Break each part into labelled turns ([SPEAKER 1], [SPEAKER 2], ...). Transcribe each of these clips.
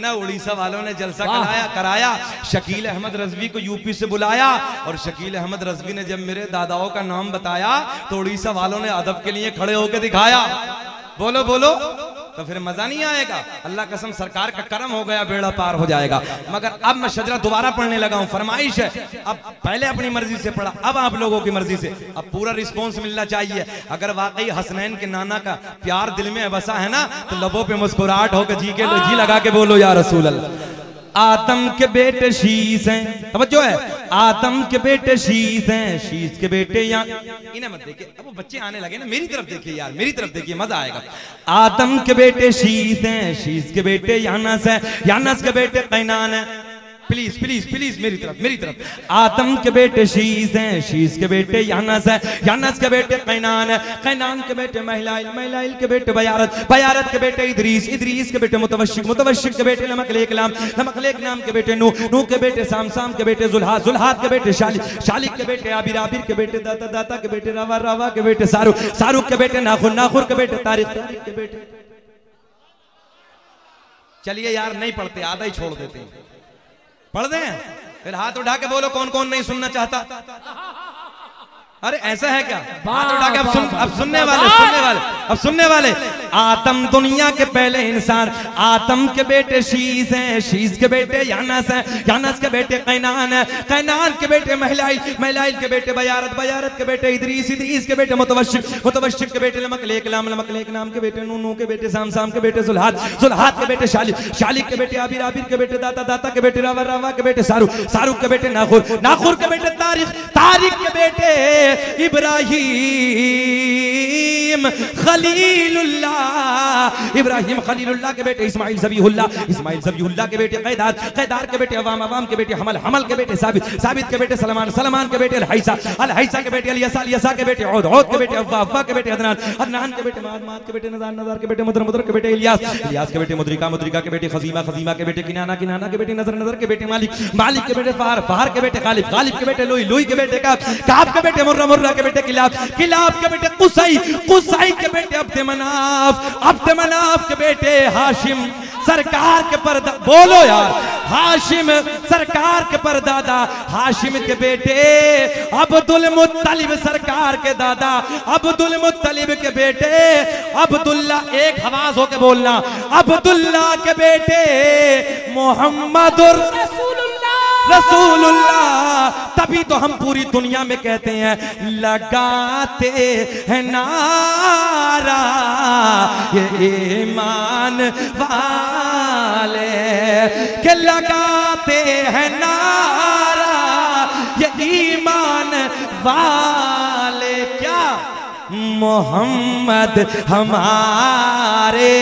[SPEAKER 1] ना उड़ीसा वालों ने जलसा कराया। शकील अहमद रजवी को यूपी से बुलाया और शकील अहमद रजवी ने जब मेरे दादाओं का नाम बताया तो उड़ीसा वालों ने अदब के लिए खड़े होकर दिखाया। बोलो बोलो, तो फिर मजा नहीं आएगा। अल्लाह कसम सरकार का करम हो गया, बेड़ा पार हो जाएगा। मगर अब मैं शजरा दोबारा पढ़ने लगा हूं, फरमाइश है। अब पहले अपनी मर्जी से पढ़ा, अब आप लोगों की मर्जी से। अब पूरा रिस्पॉन्स मिलना चाहिए। अगर वाकई हसनैन के नाना का प्यार दिल में बसा है ना, तो लबों पे मुस्कुराहट होकर जी लगा के बोलो या रसूल अल्लाह। आदम के बेटे शीश हैं, समझो है, आदम के बेटे शीश हैं, शीश के बेटे यहाँ। इन्हें मत देखिए, अब वो बच्चे आने लगे ना, मेरी तरफ देखिए यार, मेरी तरफ देखिए, मजा आएगा। आदम के बेटे शीश हैं, शीश के बेटे यानस हैं, यानस के बेटे कैनान हैं। प्लीज प्लीज प्लीज मेरी तरफ, मेरी तरफ। आदम के बेटे शीश हैं, शीश के बेटे यानस हैं, यानस के बेटे कैनान है, कैनान के बेटे महलाइल, महलाइल के बेटे बयारत, बयारत के बेटे इदरीस, इदरीस के बेटे मुतवश्शिक, मुतवश्शिक के बेटे नमकलेकलाम, नमकलेकलाम के बेटे नूह, नूह के बेटे साम, साम के बेटे जुल्हाद, जुल्हाद के बेटे शालिक, शालिक के बेटे आबिर, आबिर के बेटे दाता, दाता के बेटे रावा, रावा के बेटे सारुक, सारुक के बेटे नाखुर, नाखुर के बेटे तारिक, तारिक के बेटे। चलिए यार नहीं पढ़ते, आधा ही छोड़ देते हैं, पढ़ दें। फिर हाथ उठा के बोलो कौन कौन नहीं सुनना चाहता। अरे ऐसा है क्या? हाथ उठा के अब सुनने वाले, सुनने वाले, अब सुनने वाले। आदम दुनिया के पहले इंसान, आदम के बेटे शीश हैं, शीश के बेटे यानस हैं, यानस के बेटे कैनान है, कैनान के बेटे महलाइल, महलाइल के बेटे बयारत, बयारत के बेटे इदरीस, इदरीस के बेटे मुतवश्शिक, मुतवश्शिक के बेटे नमकलेकलाम, नमकलेकलाम के बेटे नूह, नूह के बेटे साम, साम के बेटे जुल्हाद, जुल्हाद के बेटे शालिक, शालिक के बेटे आबिर, आबिर के बेटे दाता, दाता के बेटे रावा, रावा के बेटे सारुक, सारुक के बेटे नाखुर, नाखुर के बेटे तारिक, तारिक के बेटे इब्राहिम खलीलुल्लाह, इब्राहिम खलीलुल्लाह के बेटे इस्माइल ज़बीहुल्लाह, इस्माइल ज़बीहुल्लाह के बेटे क़ैदार, क़ैदार के बेटे अवाम, अवाम के बेटे हमल, हमल के बेटे साबित, साबित के बेटे सलमान, सलमान के बेटे अलहैसा, अलहैसा के बेटे अलियसा, अलियसा के बेटे औद, औद के बेटे अव्वा, अव्वा के बेटे अदनान, अदनान के बेटे माद, माद के बेटे नज़ार, नज़ार के बेटे मुद्र, मुद्र के बेटे इलियास, इलियास के बेटे मुद्रिका, मुद्रिका के बेटे खज़ीमा, खज़ीमा के बेटे किनाना, किनाना के बेटे नज़र, नज़र के बेटे मालिक, मालिक के बेटे फ़ार, फ़ार के बेटे गालिब, गालिब के बेटे लुई, लुई के बेटे काब, काब के बेटे मुर्रा, मुर्रा के बेटे किलाब, किलाब के बेटे कुसई, कुसई के बेटे अब्द मनाफ, अब्द मनाफ के बेटे हाशिम, सरकार के परदा, बोलो यार, हाशिम सरकार के परदादा, हाशिम के बेटे अब्दुल मुत्तलिब, सरकार के दादा अब्दुल मुत्तलिब के बेटे अब्दुल्ला, एक आवाज होके बोलना, अब्दुल्ला के बेटे मोहम्मदुर रसूलुल्लाह। तभी तो हम पूरी दुनिया में कहते हैं लगाते हैं नारा ये ईमान वाले, के लगाते हैं नारा ये ईमान वाले, क्या मोहम्मद हमारे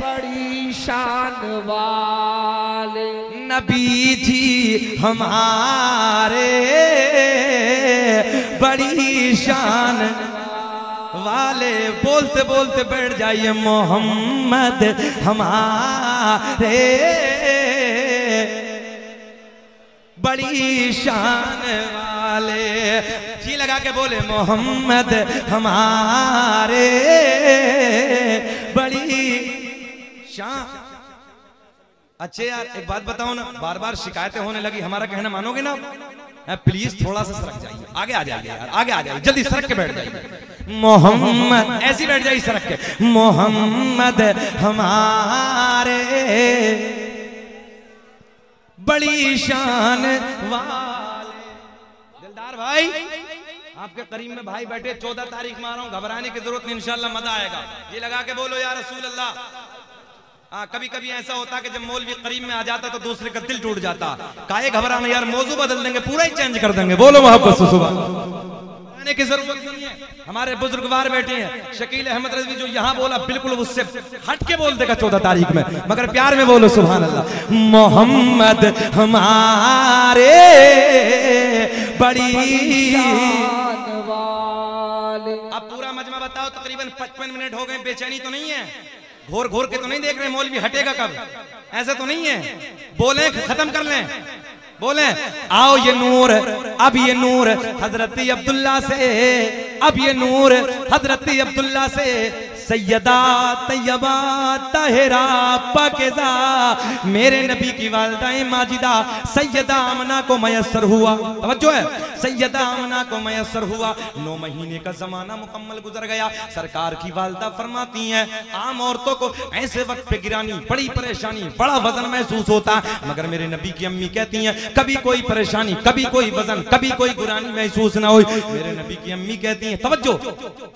[SPEAKER 2] बड़ी शान वाले,
[SPEAKER 1] नबी जी हमारे बड़ी शान वाले। बोलते बोलते बैठ जाइए, मोहम्मद हमारे बड़ी शान वाले। जी लगा के बोले मोहम्मद हमारे बड़ी शान। अच्छे यार एक बात बताओ ना, बार बार शिकायतें होने लगी, हमारा कहना मानोगे ना? प्लीज थोड़ा सा सरक जाइए, आगे आ जाइए यार, आगे आ जाइए, जल्दी सरक के बैठ जाइए। मोहम्मद ऐसी बैठ जाइए सरक के, मोहम्मद हमारे बड़ी शान वाले। दिलदार भाई आपके करीब में भाई बैठे, 14 तारीख में आ रहा हूं, घबराने की जरूरत नहीं, इंशाल्लाह मजा आएगा। ये लगा के बोलो या रसूल अल्लाह। कभी कभी ऐसा होता कि जब मौलवी करीब में आ जाता तो दूसरे का दिल टूट जाता, काहे घबराना यार, मौजू बदल देंगे, पूरा ही चेंज कर देंगे। बोलो मोहब्बत से सुभान की जरूरत नहीं है। हमारे बुजुर्गवार बैठे हैं, शकील अहमद रज़वी जो यहाँ बोला बिल्कुल उससे हट के बोल देगा 14 तारीख में, मगर प्यार में बोलो सुभान अल्लाह। मोहम्मद हमारे बड़ी
[SPEAKER 2] शान वाले।
[SPEAKER 1] अब पूरा मजमा बताओ, तकरीबन 55 मिनट हो गए, बेचैनी तो नहीं है? घोर घोर के तो नहीं देख रहे मौलवी हटेगा कब? ऐसा तो नहीं है? बोले खत्म कर लें, बोले आओ ये नूर, अब ये नूर हजरत अब्दुल्ला से, अब ये नूर हजरत अब्दुल्ला से सैयदा तैयबा ताहिरा पाकीज़ा, मेरे नबी की वालिदा माजिदा सैयदा आमना को मयस्सर हुआ, तवज्जो है, सैयदा आमना को मयस्सर हुआ, 9 महीने का जमाना मुकम्मल गुजर गया। सरकार की वालिदा फरमाती हैं आम औरतों को ऐसे वक्त पे गिरानी बड़ी परेशानी, बड़ा वजन महसूस होता, मगर मेरे नबी की अम्मी कहती हैं कभी कोई परेशानी, कभी कोई वजन, कभी कोई गुरानी महसूस ना हुई। मेरे नबी की अम्मी कहती हैं तवज्जो,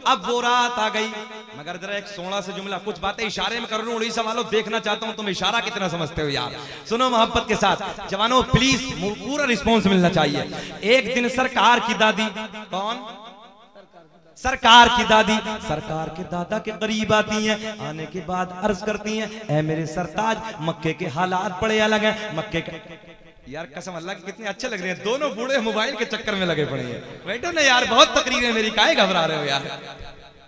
[SPEAKER 1] अब वो रात आ गई, मगर जरा एक सोना से जुमला, कुछ बातें इशारे में कर रहा हूं, उड़ीसा वालों देखना चाहता हूं तुम इशारा कितना समझते हो यार, सुनो मोहब्बत के साथ जवानों, प्लीज पूरा रिस्पॉन्स मिलना चाहिए। एक दिन सरकार की दादी, कौन? सरकार की दादी सरकार के दादा के करीब आती हैं, आने के बाद अर्ज करती हैं ऐ मेरे सरताज, मक्के के हालात बड़े अलग हैं, मक्के के, यार कसम अल्लाह की कितने अच्छे लग रहे हैं, दोनों बूढ़े मोबाइल के चक्कर में लगे पड़े हैं। बैठो ना यार, बहुत तकरीर है मेरी, काहे घबरा रहे हो यार?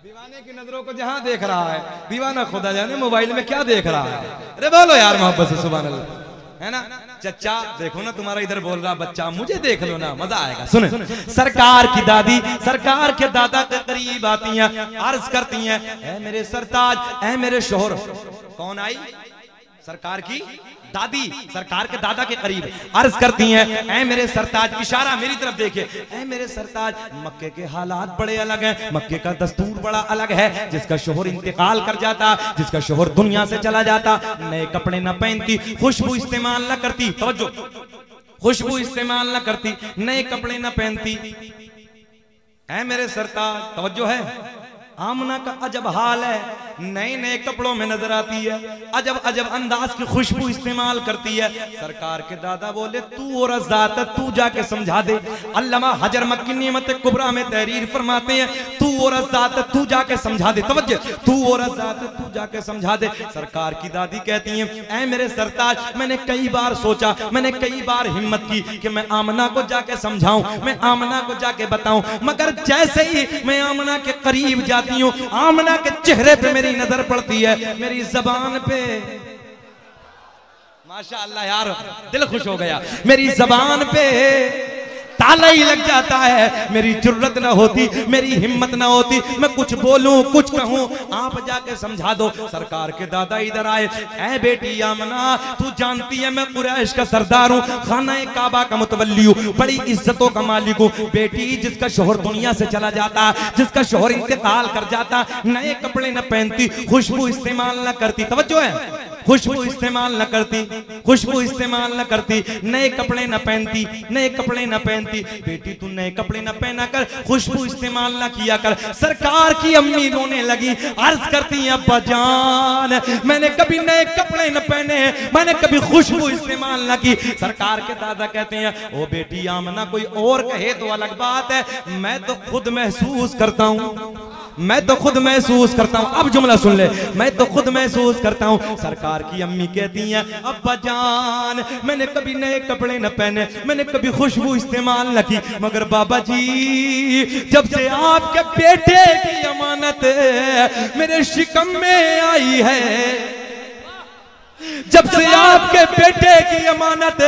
[SPEAKER 1] दीवाने की नजरों को जहां देख रहा है दीवाना खुदा जाने मोबाइल में क्या देख रहा है। अरे बोलो यार मोहब्बत से सुभान अल्लाह, है ना? चचा देखो ना तुम्हारा इधर बोल रहा बच्चा, मुझे देख लो ना, मजा आएगा। सुने, सरकार की दादी सरकार के दादा के करीब आती हैं, अर्ज करती हैं ऐ मेरे सरताज, ऐ मेरे शोहर। कौन आई? सरकार की दादी सरकार के दादा के करीब अर्ज करती हैं ऐ मेरे सरताज, इशारा मेरी तरफ देखे, ऐ मेरे सरताज, मक्के के हालात बड़े अलग हैं, मक्के का दस्तूर बड़ा अलग है, जिसका शोहर इंतकाल कर जाता, जिसका शोहर दुनिया से चला जाता, नए कपड़े न पहनती, खुशबू इस्तेमाल न करती, तवज्जो, खुशबू इस्तेमाल न करती, नए कपड़े न पहनती। ऐ मेरे सरताज, तवज्जो है, आमना का अजब हाल है, नए नए कपड़ों में नजर आती है, अजब अजब अंदाज की खुशबू इस्तेमाल करती है। सरकार के दादा बोले तू और ज़ात, तू जाके समझा दे। अल्लामा हजर मक्की नियमत कुबरा में तहरीर फरमाते हैं तू और ज़ात, तू जाके समझा दे, तवज्जो, तू और ज़ात, तू जाके समझा दे। सरकार की दादी कहती हैं ऐ मेरे सरताज, मैंने कई बार सोचा, मैंने कई बार हिम्मत की कि मैं आमना को जाके समझाऊं, मैं आमना को जाके बताऊं, मगर जैसे ही मैं आमना के करीब जाती हूं, आमना के चेहरे पे मेरी नजर पड़ती है, मेरी जबान पे, माशाअल्लाह यार दिल खुश हो गया, मेरी जबान पे ताला ही लग जाता है, मेरी जुर्रत ना होती, मेरी हिम्मत ना होती, मैं कुछ बोलूं कुछ कहूं, आप जाके समझा दो। सरकार के दादा इधर आए, ऐ बेटी आमना, तू जानती है मैं कुरैश का सरदार हूं, खाना काबा का मुतवल्ली हूं, बड़ी इज्जतों का मालिक हूं। बेटी, जिसका शोहर दुनिया से चला जाता, जिसका शोहर इंतकाल कर जाता, नए कपड़े न पहनती, खुशबू इस्तेमाल न करती, तवज्जो है, खुशबू इस्तेमाल न करती, खुशबू इस्तेमाल न करती, नए कपड़े न पहनती, नए कपड़े न पहनती। बेटी तू नए कपड़े न पहना कर, खुशबू इस्तेमाल न किया कर। सरकार की अम्मी रोने लगी, अर्ज करती हैं अब्बा जान, मैंने कभी नए कपड़े न पहने, मैंने कभी खुशबू इस्तेमाल न की। सरकार के दादा कहते हैं ओ बेटी आमना, कोई और कहे तो अलग बात है, मैं तो खुद महसूस करता हूं, मैं तो खुद महसूस करता हूं। अब जुमला सुन ले, मैं तो खुद महसूस करता हूं। सरकार की अम्मी कहती हैं अब्बा जान, मैंने कभी नए कपड़े न पहने, मैंने कभी खुशबू इस्तेमाल न की, मगर बाबा जी जब से आपके बेटे की अमानत मेरे शिकम में आई है, जब से आपके बेटे की अमानत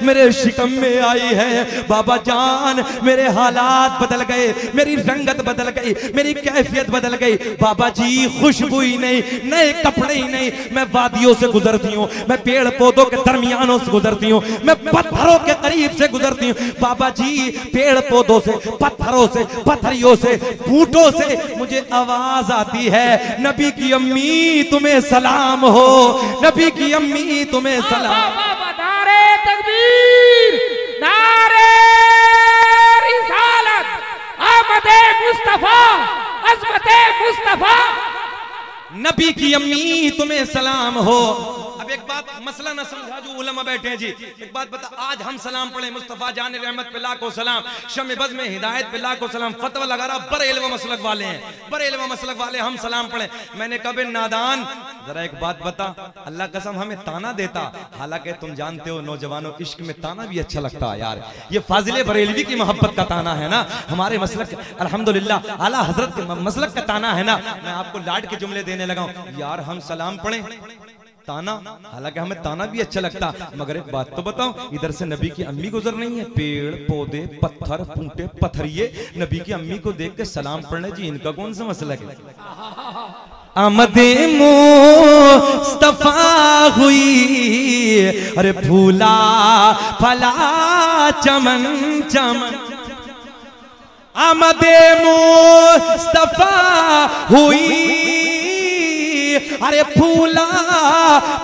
[SPEAKER 1] मेरे शिकम में आई है, बाबा जान मेरे हालात बदल गए, मेरी रंगत बदल गई, मेरी कैफियत बदल गई। बाबा जी खुशबू ही नहीं, नए कपड़े ही नहीं, मैं वादियों से गुजरती हूँ, मैं पेड़ पौधों के दरमियानों से गुजरती हूँ, मैं पत्थरों के करीब से गुजरती हूँ। बाबा जी पेड़ पौधों से, पत्थरों से, पत्थरियों से, बूटों से मुझे आवाज आती है नबी की अम्मी तुम्हें सलाम हो, नबी की अम्मी तुम्हें सलाम।
[SPEAKER 2] नारे तकबीर, नारे रिसालत, आमदे मुस्तफा, अज़मते मुस्तफा,
[SPEAKER 1] नबी की अम्मी तुम्हें सलाम हो। अब एक बात मसला ना समझा जो उलमा बैठे हैं जी, एक बात बता, आज हम सलाम पढ़े मुस्तफा जान रहमत पे लाखों सलाम, शमे बज़ में हिदायत पे लाखों सलाम, फतवा लगा रहा बड़े इल्म मसलक वाले हैं, बड़े इल्म मसलक वाले, हम सलाम पढ़े। मैंने कभी नादान, जरा एक बात बता, अल्लाह कसम हमें ताना देता, हालांकि तुम जानते हो नौजवानों इश्क में ताना भी अच्छा लगता है यार, ये फाजिले बरेलवी की मोहब्बत का ताना है ना, हमारे मसलक अल्हम्दुलिल्लाह आला हजरत के मसलक का ताना है ना। मैं आपको लाड के जुमले देने लगा हूं यार, हम सलाम पढ़े ताना, हालांकि हमें ताना भी अच्छा लगता, मगर एक बात तो बताओ, इधर से नबी की अम्मी गुजर रही है, पेड़ पौधे पत्थर पूंटे पत्थरिए, नबी की अम्मी को देख के सलाम पढ़ने जी, इनका कौन सा मसला है? आमदे मुस्तफा हुई, अरे फूला फला चमन चमन। आमदे मुस्तफा हुई, अरे फूला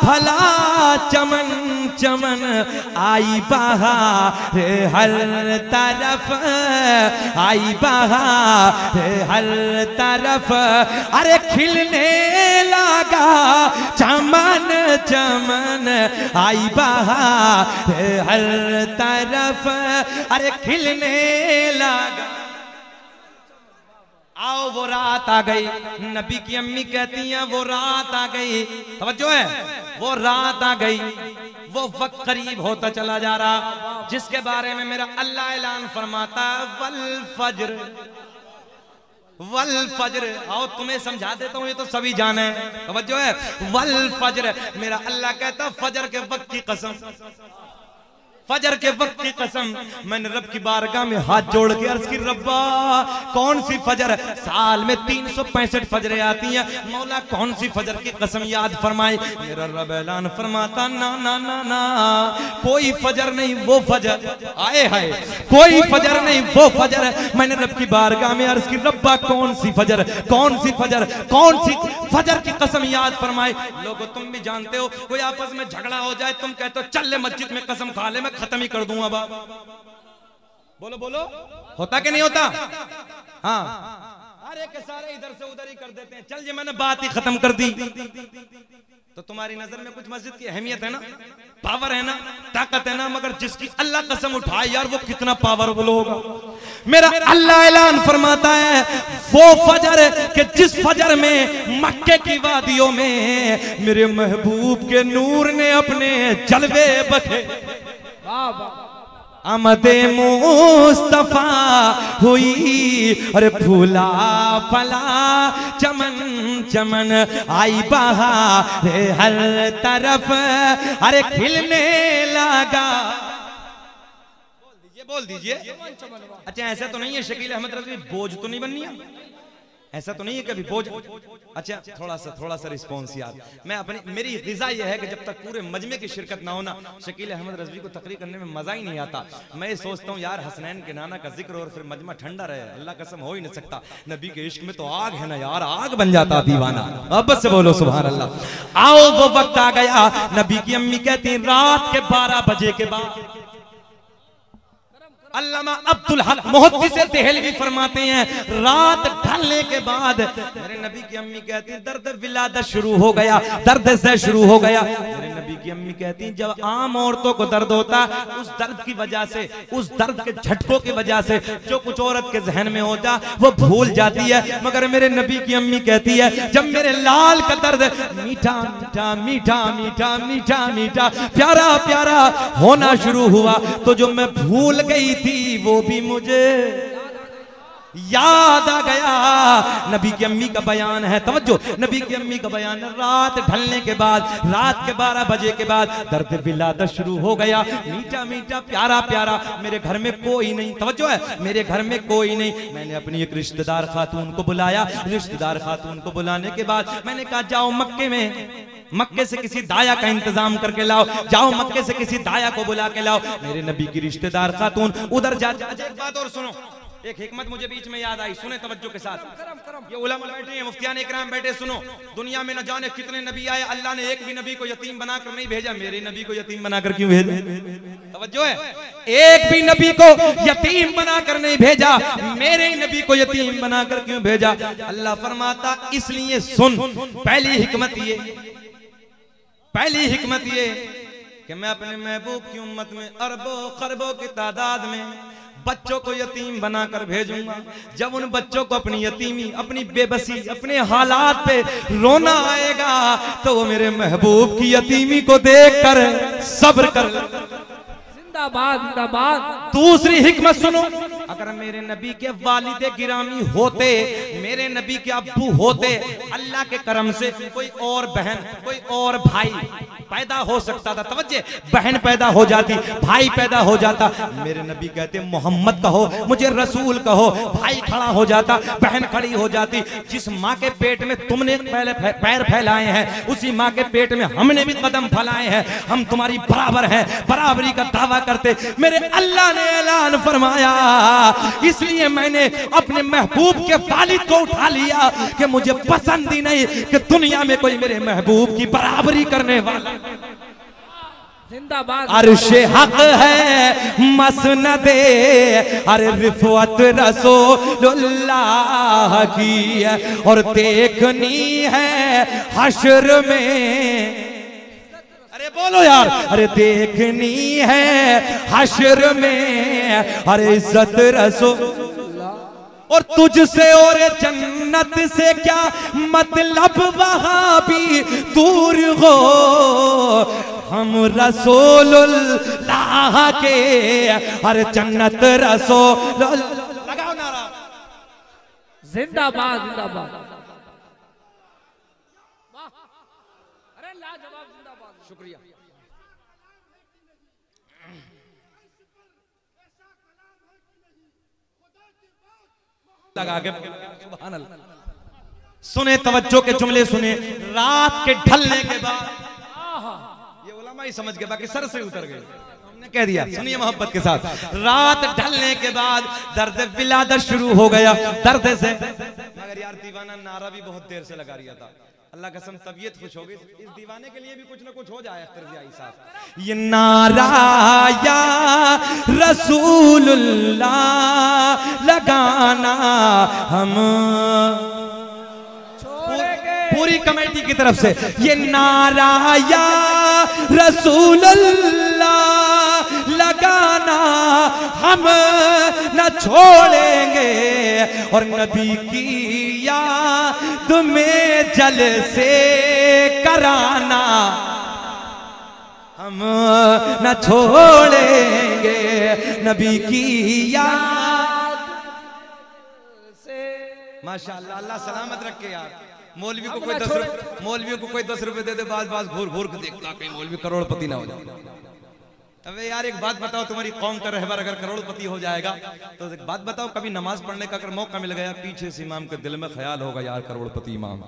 [SPEAKER 1] फला चमन चमन। आई बहार हर तरफ, आई बहार हर तरफ, अरे खिलने लगा चमन चमन। आई बहार हर तरफ, अरे खिलने लगा। आओ वो रात आ गई, नबी की अम्मी कहती हैं वो रात आ गई। तवज्जो है, वो रात आ गई, वो वक्त करीब होता चला जा रहा जिसके बारे में मेरा अल्लाह ऐलान फरमाता है वल फज्र, वल फज्र। आओ तुम्हें समझा देता हूँ, ये तो सभी जाने हैं। तवज्जो है, वल फज्र, मेरा अल्लाह कहता फजर के वक्त की कसम, फजर के वक्त की कसम। मैंने रब की बारगाह में हाथ जोड़ के अर्ज की, रब्बा कौन सी फजर, साल में 365 फजरें आती हैं, मौला कौन सी फजर की कसम याद फरमाए। मेरा रब ऐलान फरमाता ना ना ना ना, कोई फजर नहीं वो फजर, आए हाय कोई फजर नहीं वो फजर। मैंने रब की बारगाह में अर्ज की, रब्बा कौन सी फजर, कौन सी फजर, कौन सी फजर की कसम याद फरमाए। लोगों तुम भी जानते हो, कोई आपस में झगड़ा हो जाए, तुम कहते हो चल ले मस्जिद में कसम खा ले, मैं खत्म ही कर दूंगा। बाबा बोलो बोलो, होता कि नहीं होता? हाँ, अरे के सारे इधर से उधर ही कर देते हैं, चल जी मैंने बात ही खत्म कर दी। तो तुम्हारी नजर में कुछ मस्जिद की अहमियत है ना, पावर है ना, ताकत है ना, मगर जिसकी अल्लाह कसम उठाए यार वो कितना पावरफुल होगा। मेरा अल्लाह ऐलान फरमाता है वो फजर के जिस फजर में मक्के की वादियों में मेरे महबूब के नूर ने अपने जलवे बखे। आमदे मुस्तफा हुई, अरे फूला फला चमन चमन। आई बहार हर तरफ, अरे खिलने लगा। बोल दीजिए। अच्छा ऐसा तो नहीं है शकील अहमद रज़वी बोझ तो नहीं बननी है, ऐसा तो नहीं है कभी बोझ। अच्छा थोड़ा सा रिस्पॉन्स यार, मैं अपनी मेरी ग़िज़ा यह है कि जब तक पूरे मजमे की शिरकत ना हो ना, शकील अहमद रज़वी को तकरीर करने में मजा ही नहीं आता। मैं ये सोचता हूँ यार हसनैन के नाना का जिक्र और फिर मजमा ठंडा रहे, अल्लाह कसम हो ही नहीं सकता। नबी के इश्क में तो आग है ना यार, आग बन जाता दीवाना। अब से बोलो सुभान अल्लाह। आओ वो वक्त आ गया, नबी की अम्मी कहती रात के 12 बजे के बाद। अल्लामा अब्दुल हक मुहद्दिस देहलवी फरमाते हैं रात ढलने के बाद मेरे नबी की अम्मी कहती हैं दर्द विलादत शुरू हो गया, दर्द से शुरू हो गया। मेरे नबी की अम्मी कहती हैं जब आम औरतों को दर्द होता उस दर्द की वजह से, उस दर्द के झटकों की वजह से जो कुछ औरत के जहन में होता वो भूल जाती है, मगर मेरे नबी की अम्मी कहती है जब मेरे लाल का दर्द मीठा मीठा मीठा मीठा मीठा मीठा प्यारा प्यारा होना शुरू हुआ तो जो मैं भूल गई थी वो भी मुझे याद आ गया। नबी की अम्मी का बयान है, तवज्जो, नबी की अम्मी का बयान है रात ढलने के बाद, रात के 12 बजे के बाद दर्द विलादत शुरू हो गया, मीठा मीठा प्यारा प्यारा। मेरे घर में कोई नहीं, तवज्जो है, मेरे घर में कोई नहीं। मैंने अपनी एक रिश्तेदार खातून को बुलाया, रिश्तेदार खातून को बुलाने के बाद मैंने कहा जाओ मक्के में, मक्के से किसी दाया का इंतजाम करके लाओ, जाओ मक्के से किसी दाया को बुला के लाओ। मेरे नबी की रिश्तेदार खातून उधर जाते। एक बात और सुनो, एक हिकमत मुझे बीच में याद आई, सुने तवज्जो के साथ। ये उलमा बैठे हैं, मुफ्तियान इकराम बैठे, सुनो। दुनिया में न जाने कितने नबी आए, अल्लाह ने एक भी नबी को यतीम बनाकर नहीं भेजा, मेरे नबी को यतीम बनाकर क्यों भेजा? तवज्जो है, एक भी नबी को यतीम बनाकर नहीं भेजा, मेरे नबी को यतीम बनाकर क्यों भेजा? अल्लाह फरमाता इसलिए सुन, पहली हिकमत ये, पहली हिकमत ये कि मैं अपने महबूब की उम्मत में अरबों खरबों की तादाद में बच्चों को यतीम बनाकर भेजूंगा। जब उन बच्चों को अपनी यतीमी, अपनी बेबसी, अपने हालात पे रोना आएगा तो वो मेरे महबूब की यतीमी को देखकर सब्र कर।
[SPEAKER 2] जिंदाबाद जिंदाबाद।
[SPEAKER 1] दूसरी हिकमत सुनो, अगर मेरे नबी के वालिदे गिरामी होते, मेरे नबी के अब्बू होते, अल्लाह के करम से कोई और बहन, कोई और भाई पैदा हो सकता था, तवज्जे, बहन पैदा हो जाती, भाई पैदा हो जाता, मेरे नबी कहते मोहम्मद कहो, मुझे रसूल कहो, भाई खड़ा हो जाता, बहन खड़ी हो जाती। जिस माँ के पेट में तुमने पहले पैर फैलाए हैं, उसी माँ के पेट में हमने भी कदम फैलाए हैं, हम तुम्हारी बराबर हैं, बराबरी का दावा करते। मेरे अल्लाह ने ऐलान फरमाया, इसलिए मैंने अपने महबूब के वालिद को उठा लिया कि मुझे पसंद ही नहीं कि दुनिया में कोई मेरे महबूब की बराबरी करने वाला।
[SPEAKER 2] जिंदाबाद।
[SPEAKER 1] अर्शे हक है मसनदे, अरे रिफवत रसूलुल्लाह की है, और देखनी है हश्र में, अरे बोलो यार, अरे देखनी है हश्र में, अरे इज्जत रसूल। और तुझसे और जन्नत से क्या मतलब, वहां भी दूर हो, हम रसूलुल्लाह के, अरे जन्नत रसूल। लगाओ नारा।
[SPEAKER 2] जिंदाबाद जिंदाबाद। अरे लाजवाब, जिंदाबाद।
[SPEAKER 1] शुक्रिया। लगा के सुभान अल्लाह। सुने, तवज्जो के जुमले सुने। रात के ढलने के बाद, ये उलमा ही समझ गए, बाकी सर से उतर गए, हमने कह दिया। सुनिए मोहब्बत के साथ, रात ढलने के बाद दर्द विलादत शुरू हो गया, दर्द से। मगर यार दीवाना नारा भी बहुत देर से लगा रहा था, अल्लाह कसम तबीयत खुश हो गई। इस दीवाने के लिए भी कुछ ना कुछ हो जाए अख्तर जियाई साहब। ये नारा या रसूलुल्लाह लगाना हम पूरी कमेटी की तरफ से, ये नारा या रसूलुल्लाह लगाना हम न छोड़ेंगे, और नबी की याद में जलसे कराना हम न छोड़ेंगे, नबी की याद से। माशाअल्लाह, अल्लाह सलामत रखे यार। मौलवी को कोई 10 रुपए दे दे, बाज घूर घूर के देखता कहीं मौलवी करोड़पति ना हो जाए। अबे यार एक बात बताओ, तुम्हारी कौम का रहबर अगर करोड़पति हो जाएगा तो एक बात बताओ, कभी नमाज पढ़ने का अगर मौका मिल गया, पीछे से इमाम के दिल में ख्याल होगा यार करोड़पति इमाम,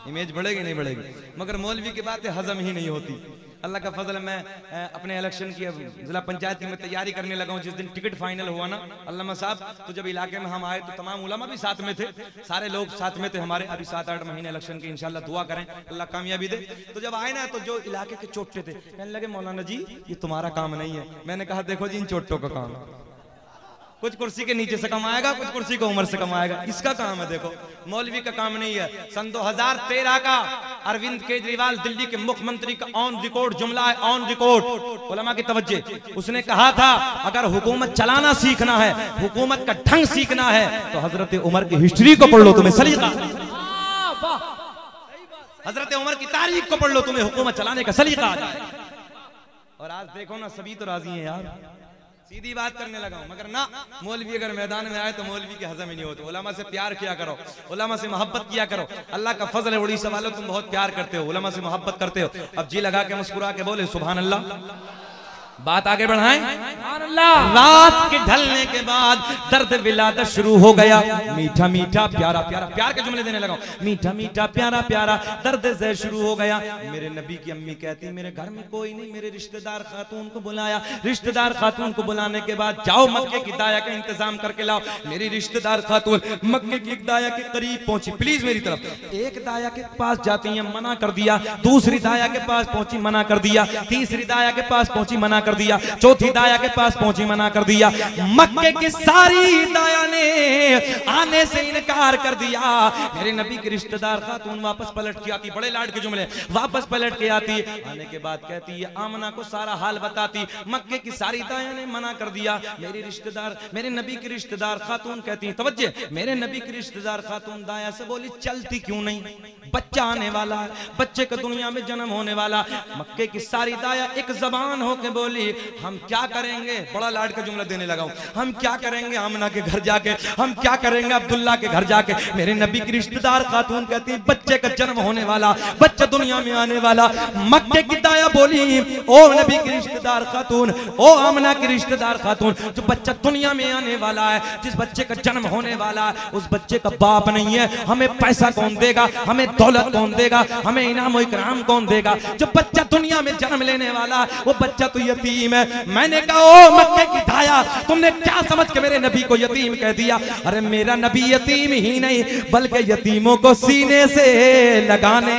[SPEAKER 1] इमेज बढ़ेगी नहीं बढ़ेगी। मगर मौलवी की बातें हजम ही नहीं होती। अल्लाह का फजल, मैं अपने इलेक्शन की जिला पंचायत की मैं तैयारी करने लगा हूँ। जिस दिन टिकट फाइनल हुआ ना अल्लामा साहब, तो जब इलाके में हम आए तो तमाम उलमा भी साथ में थे, सारे लोग साथ में थे हमारे। अभी 7-8 महीने इलेक्शन के, इंशाल्लाह दुआ करें अल्लाह कामयाबी दे। तो जब आए ना तो जो इलाके के चोटे थे कहने लगे, मौलाना जी ये तुम्हारा काम नहीं है। मैंने कहा देखो जी, इन चोटों का काम है, कुछ कुर्सी के नीचे से कमाएगा, कुछ कुर्सी को उम्र से कमाएगा, इसका काम है। देखो मौलवी का काम नहीं है। सन 2013 का अरविंद केजरीवाल दिल्ली के मुख्यमंत्री का ऑन रिकॉर्ड जुमला है, ऑन रिकॉर्ड, उलमा की तवज्जे। उसने कहा था अगर हुकूमत चलाना सीखना है, हुकूमत का ढंग सीखना है, तो हजरत उमर की हिस्ट्री को पढ़ लो, तुम्हें सलीका। हजरत उमर की तारीख को पढ़ लो, तुम्हें हुकूमत चलाने का सलीका आ जाए। और आज देखो ना, सभी तो राजी हैं यार, सीधी बात करने लगा हूं। मगर ना, मौलवी अगर मैदान में आए तो मौलवी की हजम ही नहीं होती। उलमा से प्यार किया करो, उलमा से मोहब्बत किया करो। अल्लाह का फजल है, उड़ीसा वालों तुम बहुत प्यार करते हो, उलमा से मोहब्बत करते हो। अब जी लगा के मुस्कुरा के बोले सुभान अल्लाह। बात आगे बढ़ाएं। रात के ढलने के बाद दर्द विलादत शुरू हो गया। मीठा मीठा प्यारा प्यारा, प्यार के जुमले देने लगा, मीठा मीठा प्यारा प्यारा दर्द से शुरू हो गया। मेरे नबी की अम्मी कहती मेरे घर में कोई नहीं, मेरे रिश्तेदार खातून को बुलाया। रिश्तेदार खातून को बुलाने के बाद जाओ मक्के की दाया का इंतजाम करके लाओ। मेरी रिश्तेदार खातून मक्के की एक दाया के करीब पहुंची, प्लीज मेरी तरफ। एक दाया के पास जाती है, मना कर दिया। दूसरी दाया के पास पहुंची, मना कर दिया। तीसरी दाया के पास पहुंची, मना कर दिया। चौथी दाया के पास पहुंची, मना कर दिया। मक्के की सारी दाया ने आने से इनकार कर दिया। मेरे नबी की रिश्तेदार खातून वापस पलट के आती, बड़े लाड के जुमले, वापस पलट के आती। आने के बाद कहती है, आमना को सारा हाल बताती। मक्के की सारी दाया ने मना कर दिया। मेरी रिश्तेदार, मेरे नबी की रिश्तेदार खातून कहती है, तवज्जे, मेरे नबी की रिश्तेदार खातून दाया से बोली चलती क्यों नहीं, बच्चा आने वाला है, बच्चे का दुनिया में जन्म होने वाला। मक्के की सारी दाया एक जबान होके बोली बोली हम क्या करेंगे, बड़ा लाड का जुमला देने लगा हूं, हम क्या करेंगे आमना के घर जाके, हम क्या करेंगे अब्दुल्ला के घर जाके। मेरे नबी की रिश्तेदार खातून कहती है बच्चे का जन्म होने वाला, बच्चा दुनिया में आने वाला। मक्के की दाया बोली ओ नबी की रिश्तेदार खातून, ओ आमना की रिश्तेदार खातून, जो बच्चा दुनिया में आने वाला है, जिस बच्चे का जन्म होने वाला है, उस बच्चे का बाप नहीं है, हमें पैसा कौन देगा, हमें दौलत कौन देगा, हमें इनाम और इकराम कौन देगा। जो बच्चा दुनिया में जन्म लेने वाला वो बच्चा तो यतीम है। मैंने कहा ओ मक्के की दाया, तुमने क्या समझ के मेरे नबी को यतीम कह दिया? अरे मेरा नबी यतीम ही नहीं बल्कि यतीमों को सीने से लगाने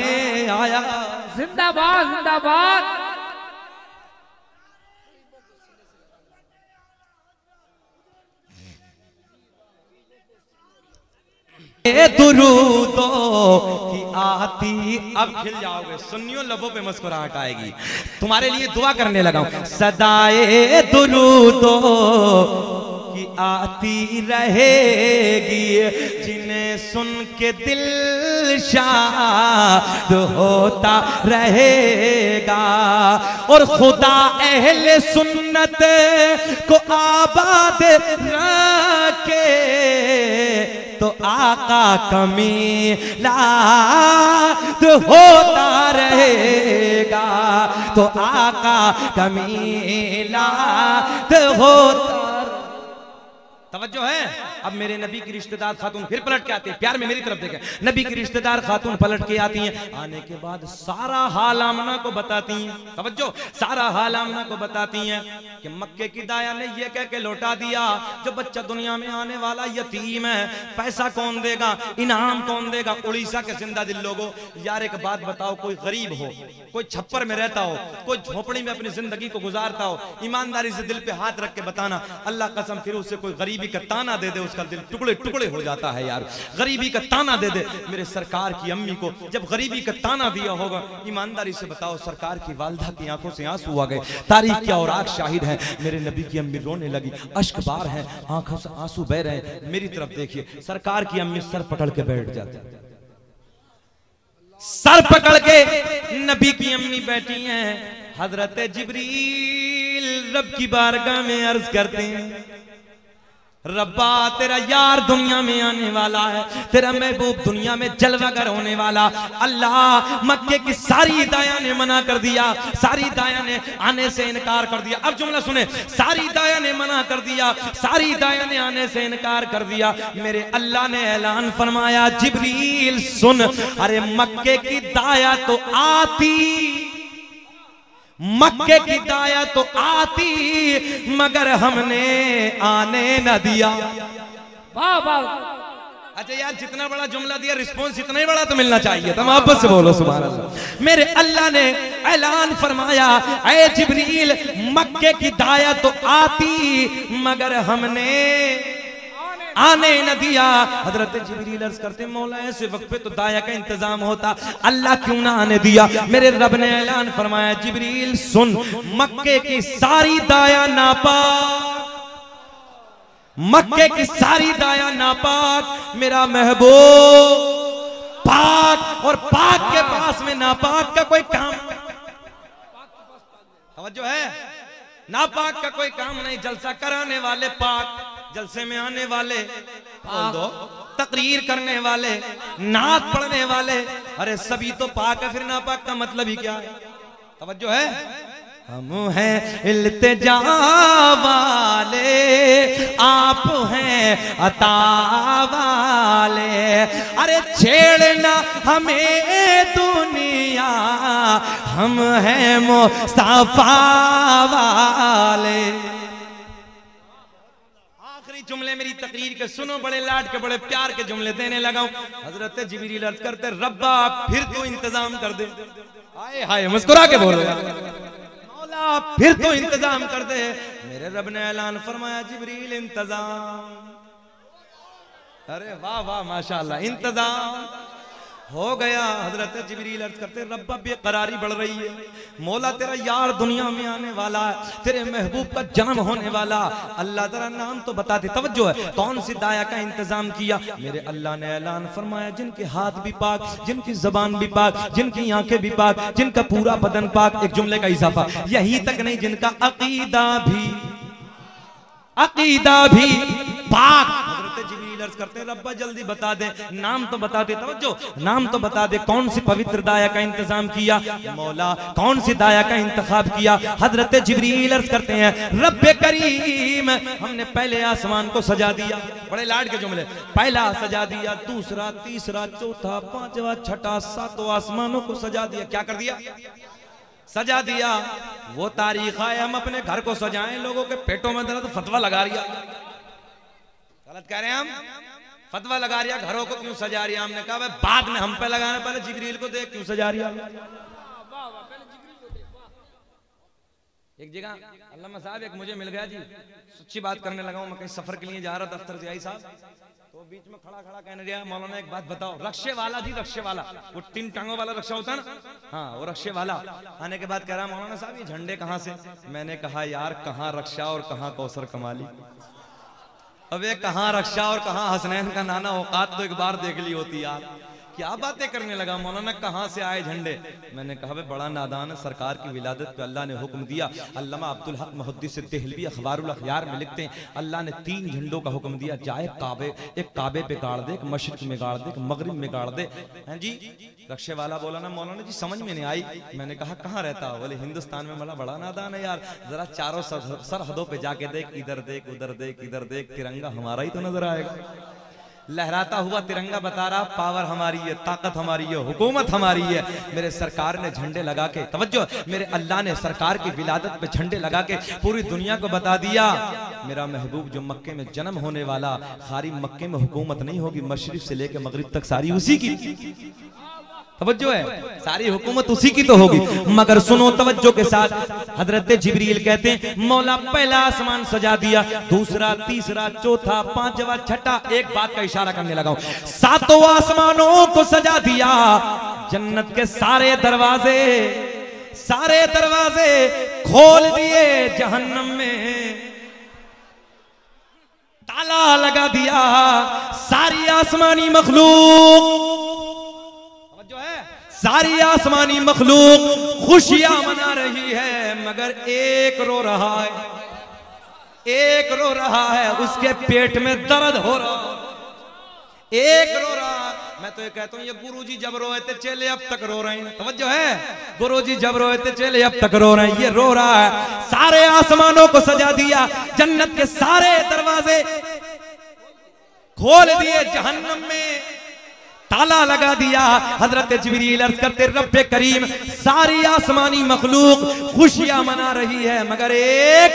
[SPEAKER 1] आया।
[SPEAKER 2] जिंदाबाद जिंदाबाद।
[SPEAKER 1] दुरूदों की आती, अब खिल जाओगे, सुन्नियों लबों पे मुस्कुराहट आएगी। तुम्हारे लिए दुआ करने लगा हूं, सदाए दुरूदों की आती रहेगी, जिन्हें सुन के दिल शाद होता रहेगा। और खुदा अहले सुन्नत को आबाद रखे तो आका कमीलाद होता रहेगा, तो आका कमीलाद होता। तवज्जो है। अब मेरे नबी की रिश्तेदार खातून फिर पलट के आती है, प्यार में मेरी तरफ देखें, नबी की रिश्तेदार खातून पलट के आती हैं, आने के बाद सारा हाल आमना को बताती हैं। तवज्जो, सारा हाल आमना को बताती हैं कि मक्के की दाया ने ये कह के लौटा दिया जो बच्चा दुनिया में आने वाला यतीम है, पैसा कौन देगा, इनाम कौन देगा। उड़ीसा के जिंदा दिल लोगों, यार एक बात बताओ, कोई गरीब हो, कोई छप्पर में रहता हो, कोई झोपड़ी में अपनी जिंदगी को गुजारता हो, ईमानदारी से दिल पे हाथ रख के बताना, अल्लाह कसम फिर उससे कोई गरीबी का ताना दे दे, उसका दिल टुकड़े टुकड़े हो जाता है यार। गरीबी का ताना दे दे। मेरे सरकार की अम्मी को जब गरीबी का ताना दिया होगा, ईमानदारी से बताओ, सरकार की वालदा की आंखों से आंसू आ गए, तारीख क्या और आग शाहिद है। मेरे नबी की अम्मी रोने लगी, अश्क बार है, आंखों से आंसू बह रहे हैं। मेरी तरफ देखिए, सरकार की अम्मी सर पकड़ के बैठ जाती, सर पकड़ के नबी की अम्मी बैठी हैं। हजरत जिब्रील रब की बारगाह में अर्ज करते हैं, रब्बा तेरा यार दुनिया में आने वाला है, तेरा महबूब दुनिया में जलवागर होने वाला। अल्लाह मक्के की सारी दाया ने मना कर दिया, सारी दाया ने आने से इनकार कर दिया। अब जुमला सुने, सारी दाया ने मना कर दिया, सारी दाया ने आने से इनकार कर दिया। मेरे अल्लाह ने ऐलान फरमाया, जिब्रील सुन, अरे मक्के की दाया तो आती, मक्के की दाया तो आती, मगर हमने आने न दिया।
[SPEAKER 2] वाह वाह।
[SPEAKER 1] अच्छा यार, जितना बड़ा जुमला दिया, रिस्पॉन्स इतना ही बड़ा तो मिलना चाहिए था। वापस से बोलो सुभान अल्लाह। मेरे अल्लाह ने ऐलान फरमाया, ऐ जिब्रील मक्के की दाया तो आती, मगर हमने आने न दिया। हजरत जिब्रील अर्ज करते, मौला ऐसे वक्त पे तो दाया का इंतजाम होता, अल्लाह क्यों ना आने दिया। मेरे रब ने ऐलान फरमाया, जिब्रील सुन, मक्के की सारी दाया नापाक, मक्के की सारी दाया नापाक, मेरा महबूब पाक, और पाक के पास में नापाक का कोई काम, तवज्जो है, नापाक का कोई काम नहीं। जलसा कराने वाले पाक, जलसे में आने वाले बोल दो, तकरीर करने वाले, नात पढ़ने वाले, अरे सभी तो पाक है, फिर नापाक का मतलब ही क्या है। तवज्जो है। हम हैं इल्तिजा वाले, आप हैं अता वाले, अरे छेड़ना हमें दुनिया, हम हैं मुस्तफा वाले। जुमले मेरी तकरीर के सुनो, बड़े लाड के बड़े प्यार के जुमले देने लगा। हजरत जिब्रील अर्ज करते, रब्बा फिर तो इंतजाम कर दे। हाय हाय, मुस्कुरा के बोलो, मौला फिर तो इंतजाम कर दे। मेरे रब ने ऐलान फरमाया, जिब्रील इंतजाम। अरे वाह वाह माशाअल्लाह, इंतजाम हो गया। हजरत जिब्रील अर्ज करते रब्बा बेकरारी बढ़ रही है, मौला तेरा यार दुनिया में आने वाला है, तेरे महबूब का जन्म होने वाला। अल्लाह तेरा नाम तो बता दे। तवज्जो है, कौन सी दाया का इंतजाम किया? मेरे अल्लाह ने ऐलान फरमाया जिनके हाथ भी पाक, जिनकी जबान भी पाक, जिनकी आंखें भी पाक, जिनका पूरा बदन पाक। एक जुमले का इजाफा, यही तक नहीं जिनका अकीदा भी पाक। हजरत जिब्रील अर्ज करते हैं रब्बा जल्दी बता दे, नाम तो बता दे। तवज्जो, नाम तो बता दे, कौन सी पवित्र दाया का इंतजाम किया? मौला कौन सी दाया का इंतखाब किया? हजरत जिब्रील अर्ज करते हैं रब्बे करीम हमने पहले आसमान को सजा दिया। बड़े लाड के जुमले, पहला सजा दिया, दूसरा, तीसरा, चौथा, पांचवा, छठा, सातों आसमानों को सजा दिया। क्या कर दिया? सजा दिया। वो तारीख है हम अपने घर को सजाएं, लोगों के पेटों में दर्द फतवा लगा रिया। गलत कह रहे हैं हम, फतवा लगा रिया घरों को क्यों सजा रिया? हमने कहा बाद में हम पे लगाना, पहले जिब्रील को देख क्यों सजा रिया। एक जगह अल्लामा साहब एक मुझे मिल गया जी, सच्ची बात करने लगा हूं, मैं कहीं सफर के लिए जा रहा था दफ्तर से आई साहब, तो बीच में खड़ा खड़ा कहने दिया मौलाना एक बात बताओ। रक्शे वाला जी, रक्शे वाला, वो 3 टांगों वाला रक्षा होता है ना, हाँ वो रक्शे वाला। आने के बाद कह रहा मौलाना साहब ये झंडे कहाँ से? मैंने कहा यार कहाँ रक्षा और कहाँ कौसर कमाली। अब ये कहाँ रक्षा और कहाँ हसनैन का नाना औकात तो एक बार देख ली होती यार। क्या बातें करने लगा मौलाना, कहाँ से आए झंडे? मैंने कहा बड़ा नादान है, सरकार की विलादत पे अल्लाह ने हुक्म दिया। अल्लामा अब्दुल हक मुहद्दिस देहलवी अखबारुल अखयार में लिखते हैं अल्लाह ने 3 झंडों का हुक्म दिया, जाए काबे, एक काबे पे गाड़ दे, एक मशरिक में गाड़ दे, एक मगरिब में गाड़ दे। हैं जी? रक्षे वाला बोला ना मौलाना जी समझ में नहीं आई। मैंने कहा कहाँ रहता हो? बोले हिंदुस्तान में। मला बड़ा नादान है यार, जरा चारों सरहदों पे जाके देख, इधर देख, उधर देख, इधर देख, तिरंगा हमारा ही तो नजर आएगा। लहराता हुआ तिरंगा बता रहा पावर हमारी है, ताकत हमारी है, हुकूमत हमारी है। मेरे सरकार ने झंडे लगा के, तवज्जो, मेरे अल्लाह ने सरकार की विलादत पे झंडे लगा के पूरी दुनिया को बता दिया मेरा महबूब जो मक्के में जन्म होने वाला, खाली मक्के में हुकूमत नहीं होगी, मशरिक से लेकर मगरिब तक सारी उसी की। तवज्जो है, सारी हुकूमत उसी की तो होगी। मगर सुनो तवज्जो के साथ, हजरत जिब्रील कहते हैं मौला पहला आसमान सजा दिया, दूसरा, तीसरा, चौथा, पांचवा, छठा। एक बात का इशारा करने लगा हूं, 7 आसमानों को सजा दिया। जन्नत के सारे दरवाजे खोल दिए, जहन्नम में ताला लगा दिया। सारी आसमानी मखलूक खुशियां मना रही है, मगर एक रो रहा है, उसके पेट में दर्द हो रहा है, एक रो रहा है। मैं तो ये कहता हूँ ये गुरुजी जब रोए थे चेले अब तक रो रहे हैं। तवज्जो है, गुरुजी जब रोए थे चेले अब तक रो रहे हैं, ये रो रहा है। सारे आसमानों को सजा दिया, जन्नत के सारे दरवाजे खोल दिए, जहन्नम में ताला लगा दिया। हजरत जिब्रील अर्ज करते रब्बे करीम सारी आसमानी मखलूक खुशियां मना रही है, मगर एक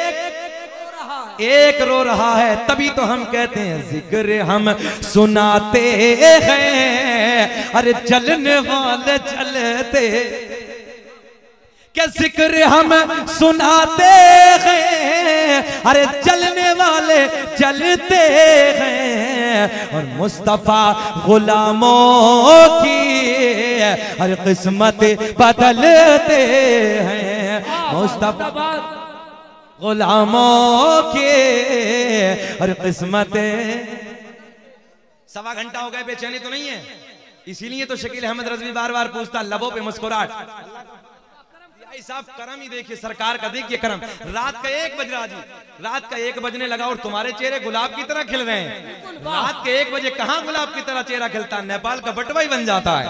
[SPEAKER 1] रो रहा है। तभी तो हम कहते हैं जिक्र हम सुनाते हैं, अरे चलने वाले चलते, क्या जिक्र हम सुनाते हैं, अरे चलने वाले चलते हैं। और मुस्तफा गुलामों की हर किस्मत बदलते हैं, मुस्तफा गुलामों के हर किस्मत। 1.25 घंटा हो गए, बेचैनी तो नहीं है? इसीलिए तो शकील अहमद रज़वी बार बार पूछता, लबों पे मुस्कुराहट। साहब करम ही देखिए, सरकार का देखिए करम। रात का 1 बज रहा जी, रात का 1 बजने लगा और तुम्हारे चेहरे गुलाब की तरह खिल रहे हैं। रात के 1 बजे कहां गुलाब की तरह चेहरा खिलता है? नेपाल का बटवा ही बन जाता है।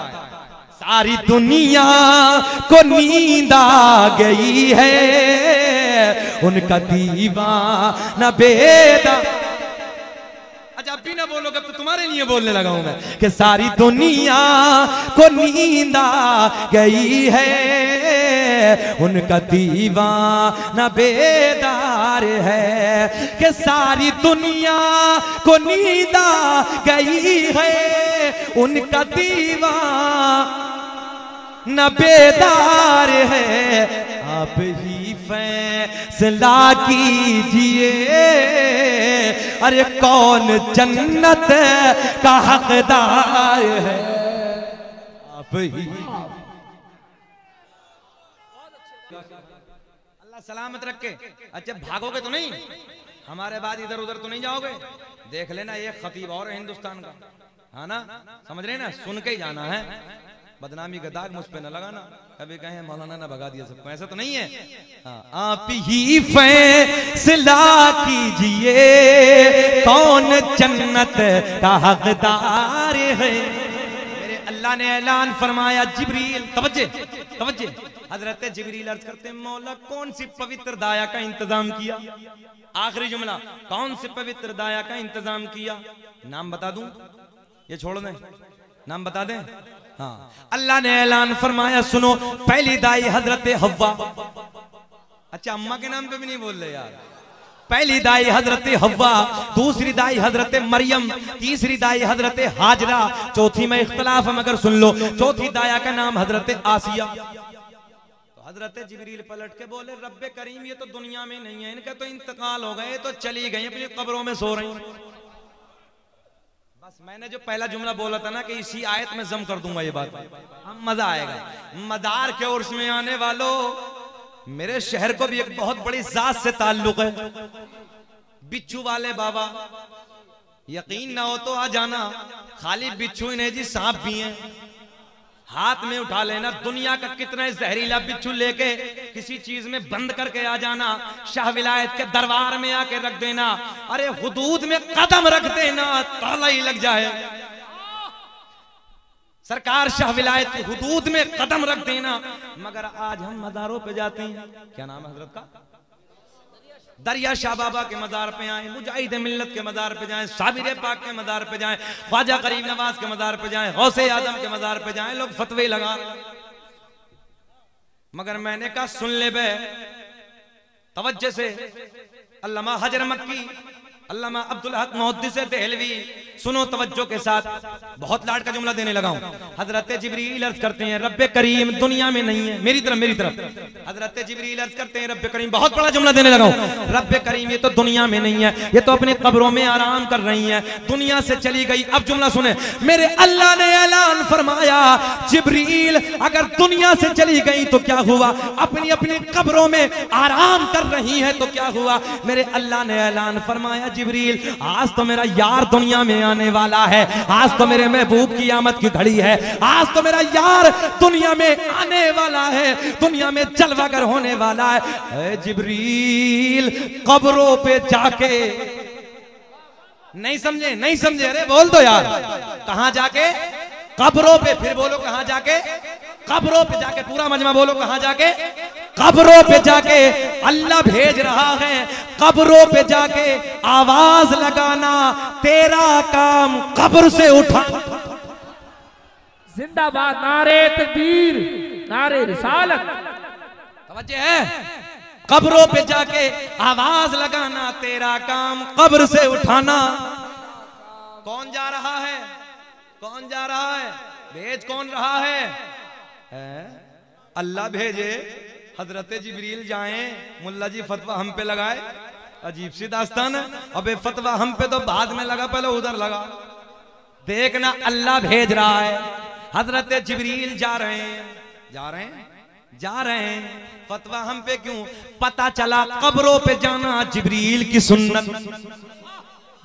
[SPEAKER 1] सारी दुनिया को नींद आ गई है, उनका दीवाना बेदा। अब भी ना बोलोगे, अब तो तुम्हारे लिए बोलने लगा हूं मैं कि सारी दुनिया को नींद आ गई है, उनका दीवाना बेदार है। कि सारी दुनिया को नींद आ गई है, उनका दीवाना बेदार है। आप ही फैसला कीजिए, अरे कौन जन्नत का हकदार है। अल्लाह सलामत रखे। अच्छा भागोगे तो नहीं, हमारे बाद इधर उधर तो नहीं जाओगे। देख लेना एक खतीब और है हिंदुस्तान का, है ना, समझ रहे ना, सुन के ही जाना है। बदनामी का दाग मुझ पे न लगाना, कभी कहें मौलाना ने भगा दिया सबको, ऐसा तो नहीं है। हाँ, आप ही फैसला कीजिए कौन जन्नत का हकदार है। मेरे अल्लाह ने ऐलान फरमाया, जिब्रील तवज्जे तवज्जे, हजरत जिब्रील अर्ज करते हैं, मौला कौन सी पवित्र दाया का इंतजाम किया। आखिरी जुमला, कौन सी पवित्र दाया का इंतजाम किया। नाम बता दूं, ये छोड़ दें, नाम बता दें। हाँ, अल्लाह ने ऐलान फरमाया, सुनो, पहली दाई हजरत हव्वा। अच्छा अम्मा के नाम पे भी नहीं बोल रहे यार। पहली दाई हजरत हव्वा, दूसरी दाई हजरत मरियम, तीसरी दाई हजरत हाजरा, चौथी में इख्तलाफ है मगर सुन लो, चौथी दाया का नाम हजरत आसिया। तो हजरत जिब्रील पलट के बोले, रब्बे करीम ये तो दुनिया में नहीं है, इनका तो इंतकाल हो गए, तो चली गई अपनी कब्रों में सो रही। बस मैंने जो पहला जुमला बोला था ना कि इसी आयत में जम कर दूंगा ये बात, हम मजा आएगा। मदार के उर्स में आने वालों, मेरे शहर को भी एक बहुत बड़ी जात से ताल्लुक है, बिच्छू वाले बाबा। यकीन ना हो तो आ जाना, खाली बिच्छू ही नहीं जी, सांप भी हैं, हाथ में उठा लेना। दुनिया का कितना जहरीला बिच्छू लेके किसी चीज में बंद करके आ जाना, शाह विलायत के दरबार में आके रख देना। अरे हुदूद में कदम रख देना, ताला ही लग जाए। सरकार शाह विलायत की हुदूद में कदम रख देना। मगर आज हम मज़ारों पे जाते हैं, क्या नाम है हजरत का, दरिया शाह बाबा के मज़ार पे आए, मुजाहिद मिल्लत के मज़ार पे जाएं, साबिर पाक के मज़ार पे जाएं, ख्वाजा करीम नवाज के मज़ार पे जाएं, गौसे आजम के मज़ार पे जाएं, लोग फतवे लगा। मगर मैंने कहा सुन ले बे तवज्जो से, अल्लामा हजर मक्की, अल्लामा अब्दुल हक मुहद्दिस देहलवी, सुनो तवज्जो के साथ, बहुत लाड का जुमला देने लगा हूं। हजरत जिब्रील अर्ज करते हैं, रब्बे करीम दुनिया में नहीं है, मेरी तरफ। हजरत जिब्रील अर्ज करते हैं, रब्बे करीम, बहुत बड़ा जुमला देने लगा हूं, रब्बे करीम ये तो दुनिया में नहीं है, ये तो अपने कब्रों में आराम कर रही है, दुनिया से चली गई। अब जुमला सुने, मेरे अल्लाह ने ऐलान फरमाया, जिब्रील अगर दुनिया से चली गई तो क्या हुआ, अपनी अपनी कब्रों में आराम कर रही है तो क्या हुआ। मेरे अल्लाह ने ऐलान फरमाया, जिब्रील आज तो मेरा यार दुनिया में आने वाला है, आज तो मेरे महबूब की आमद की घड़ी है, आज तो मेरा यार दुनिया में आने वाला है, दुनिया में जलवागर होने वाला है। जिब्रील कब्रों पे जाके, नहीं समझे नहीं समझे, अरे बोल दो यार, कहां जाके, कब्रों पे, फिर बोलो कहां जाके, कब्रों पे जाके, पूरा मजमा बोलो कहां जाके, कब्रों पे जाके अल्लाह भेज रहा है, कब्रों पे जाके आवाज लगाना, तेरा काम कब्र से उठा।
[SPEAKER 2] जिंदाबाद, नारे तकबीर, नारे रिसालत।
[SPEAKER 1] तवज्जो है, कब्रों पे जाके आवाज लगाना, तेरा काम कब्र से उठाना। कौन जा रहा है, कौन जा रहा है, भेज कौन रहा है, अल्लाह भेजे। हजरत जिब्रील जाएं, मुल्ला जी फतवा हम पे लगाए, अजीब सी दास्तान है। अबे फतवा हम पे तो बाद में लगा, पहले उधर लगा। देखना अल्लाह भेज रहा है, हजरत जिब्रील जा रहे हैं, जा रहे हैं, जा रहे हैं। फतवा हम पे क्यों, पता चला कब्रों पे जाना जिब्रील की सुन्नत,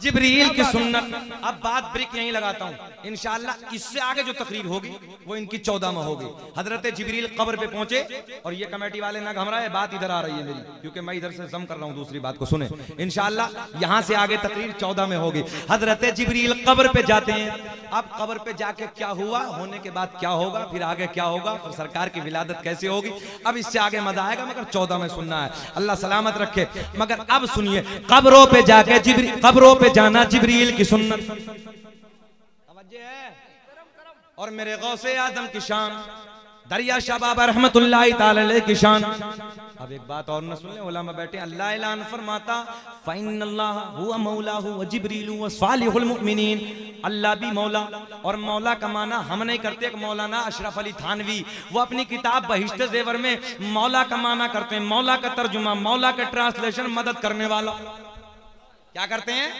[SPEAKER 1] जिब्रील की सुन्नत। अब बात ब्रेक यहीं लगाता हूं, इंशाअल्लाह इससे आगे जो तकरीर होगी वो इनकी 14 में होगी। हजरत जिब्रील कब्र पे पहुंचे, और ये कमेटी वाले ना घबराए, बात इधर आ रही है मेरी, क्योंकि मैं इधर से जम कर रहा हूं दूसरी बात को, सुने इंशाअल्लाह यहां से आगे तकरीर 14 में होगी। हजरत जिब्रील कब्र पे जाते हैं। अब कब्र पे जाके क्या हुआ, होने के बाद क्या होगा, फिर आगे क्या होगा, फिर सरकार की विलादत कैसे होगी, अब इससे आगे मजा आएगा, मगर 14 में सुनना है, अल्लाह सलामत रखे। मगर अब सुनिए, कब्रों पे जाके जिब्रील, कब्रों पे जाना जिब्रील की सुन्नत। तवज्जो है, और मेरे गौसे आजम की शान, दरिया शाह बाबा रहमतुल्लाहि ताला अलैहि की शान। अब एक बात और न सुन ले, उलमा बैठे, अल्लाह ऐलान फरमाता, फ़इन्नल्लाह हुवा मौलाहु व जिब्रीलु व सालिहुल मुमिनीन। अल्लाह भी मौला, और मौला का माना हम नहीं करते। एक मौलाना अशरफ अली थानवी, वो अपनी किताब बहिश्ते ज़ेवर में मौला का माना करते हैं, मौला का तर्जुमा, मौला का ट्रांसलेशन, मदद करने वाला। क्या करते हैं,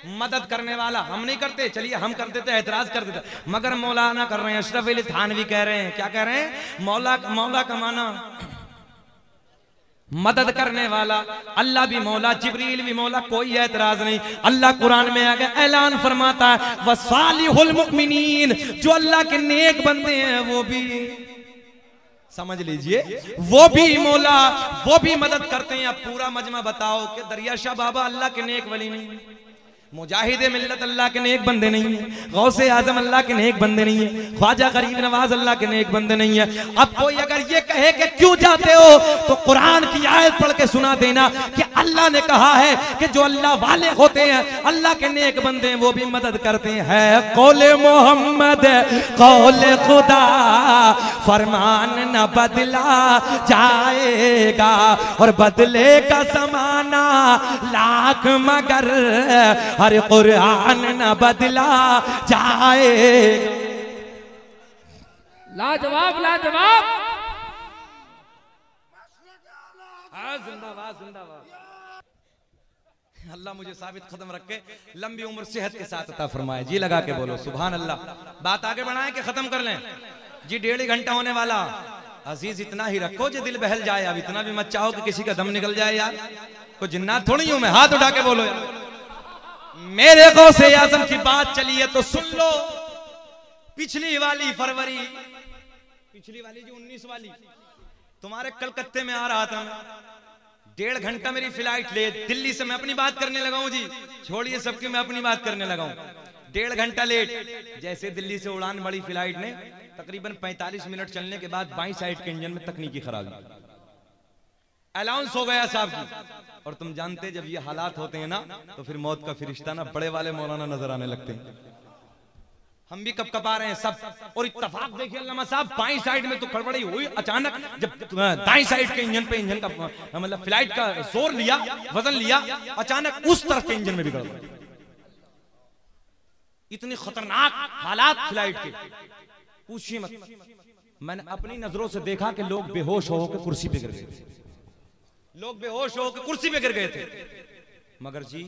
[SPEAKER 1] मदद करने वाला हम नहीं करते, चलिए हम कर देते, एतराज कर देते, मगर मौलाना कर रहे हैं। अशरफ अली थानवी कह रहे हैं, क्या कह रहे हैं? मौला का माना मदद करने वाला, अल्लाह भी मौला, जिब्रील भी मौला, कोई एतराज नहीं। अल्लाह कुरान में आगे ऐलान फरमाता है, वसालिहुल मुमिनीन, जो अल्लाह के नेक बंदे हैं वो भी, समझ लीजिए, वो भी मौला, वो भी मदद करते हैं। अब पूरा मजमा बताओ कि दरिया शाह बाबा अल्लाह के नेक वली नहीं है, मुजाहिद मिल्लत अल्लाह के नेक बंदे नहीं है, गौसे आजम अल्लाह के नेक बंदे नहीं है, ख्वाजा गरीब नवाज अल्लाह के नेक बंदे नहीं है। अब कोई अगर ये कहे कि क्यों जाते हो, तो कुरान की आयत पढ़ के सुना देना कि अल्लाह ने कहा है कि जो अल्लाह वाले होते हैं, अल्लाह के नेक बंदे हैं, वो भी मदद करते हैं। कौले मोहम्मद कौले खुदा, फरमान न बदला जाएगा और बदले का जमाना लाख मगर हर कुरान न बदला जाए।
[SPEAKER 2] लाजवाब लाजवाब,
[SPEAKER 1] जिंदाबाद जिंदाबाद। अल्लाह मुझे साबित कदम रख के लंबी उम्र सेहत के साथ अता फरमाए। जी लगा के बोलो सुभान अल्लाह। बात आगे बढ़ाएं कि खत्म कर लें? जी 1.5 घंटा होने वाला। अजीज इतना ही रखो जो दिल बहल जाए। अब इतना भी मत चाहो कि किसी का दम निकल जाए यार, कोई जिन्नात थोड़ी हूं मैं। हाथ उठा के बोलो यार। मेरे गौसे आजम की बात चली है तो सुन लो। पिछली वाली फरवरी, पिछली वाली जो 19 वाली, तुम्हारे कलकत्ते में आ रहा था मैं, 1.5 घंटा मेरी फ्लाइट लेट, दिल्ली से मैं अपनी बात करने लगा हूं जी, छोड़िए सबकी, मैं अपनी बात करने लगा हूं। 1.5 घंटा लेट। जैसे दिल्ली से उड़ान बड़ी फ्लाइट ने, तकरीबन 45 मिनट चलने के बाद बाईं साइड के इंजन में तकनीकी खराबी, अलाउंस हो गया साहब जी। और तुम जानते जब ये हालात होते हैं ना, तो फिर मौत का फिरिश्ता ना बड़े वाले मौलाना नजर आने लगते हैं। हम भी कब कपा रहे हैं सब। और इत्तफाक देखिए अल्लामा साहब, बाईं साइड में तो खड़बड़ी हुई, अचानक जब दाईं साइड के इंजन पे, इंजन का मतलब फ्लाइट का जोर लिया, वजन लिया, अचानक उस तरफ के इंजन में भी गड़बड़। इतनी खतरनाक हालात फ्लाइट के, पूछिए मत। मैंने अपनी नजरों से देखा कि लोग बेहोश होकर कुर्सी पे गिर गए थे, लोग बेहोश होकर कुर्सी पे गिर गए थे। मगर जी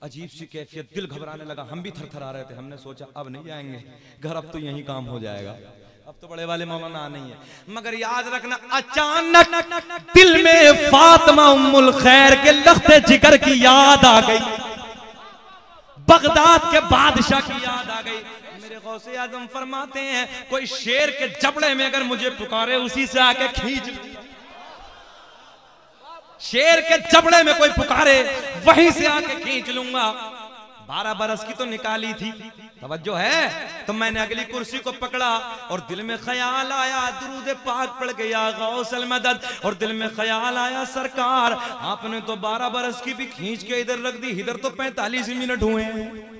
[SPEAKER 1] अजीब सी कैफियत, दिल घबराने लगा, हम भी थरथरा रहे थे। हमने सोचा अब नहीं जाएंगे घर, अब तो यही काम हो जाएगा, अब तो बड़े वाले मौलाना नहीं है। मगर याद रखना, अचानक दिल में फातिमा उम्मुल खैर के लख्ते जिगर की याद आ गई, बगदाद के बादशाह की याद आ गई। मेरे गौसे आजम फरमाते हैं, कोई शेर के जबड़े में अगर मुझे पुकारे, उसी से आके खींच, शेर के जबड़े में कोई पुकारे, वहीं से आके खींच लूंगा। 12 बरस की तो निकाली थी, तवज्जो है। तो मैंने अगली कुर्सी को पकड़ा और दिल में ख्याल आया, दुरूद पाक पढ़ गया गौसल मदद, और दिल में ख्याल आया सरकार आपने तो 12 बरस की भी खींच के इधर रख दी, इधर तो 45 मिनट हुए हैं,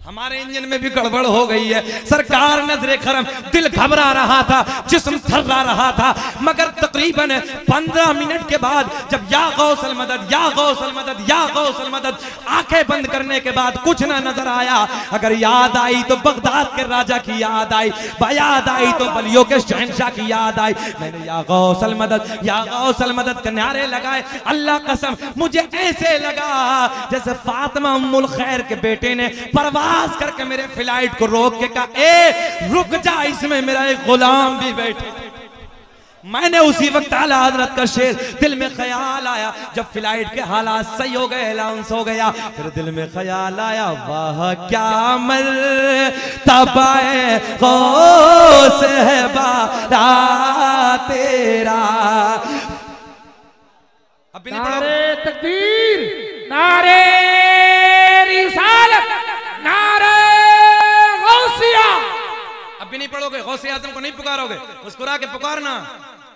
[SPEAKER 1] हमारे इंजन में भी गड़बड़ हो गई है। सरकार नजरे करम, दिल घबरा रहा था, जिस्म थर्रा रहा था। मगर तकरीबन 15 मिनट के बाद जब या गौसल मदद, या गौसल मदद, या गौसल मदद, आंखें बंद करने के बाद कुछ ना नजर आया। अगर याद आई तो बगदाद के राजा की याद आई, याद आई तो वलियों के शहंशाह की याद आई। मैंने या गौसल मदद, या गौसल मदद के नारे लगाए। अल्लाह कसम मुझे ऐसे लगा जैसे फातिमा उम्मुल खैर के बेटे ने परवाज़ करके मेरे फ्लाइट को रोक के कहा, ए रुक जा, इसमें मेरा एक गुलाम भी बैठे। मैंने उसी वक्त आला हज़रत का शेर, दिल में ख्याल आया जब फ्लाइट के हालात सही हो गए, अलाउंस हो गया, फिर दिल में ख्याल आया, वाह क्या मर्तबा गौस है बारा तेरा। अब भी नहीं पढ़ोगे?
[SPEAKER 2] नारे तकबीर, नारे रिसालत, नारे गौसिया।
[SPEAKER 1] अब भी नहीं पढ़ोगे? गौसे आजम को नहीं पुकारोगे? मुस्कुरा के पुकारना।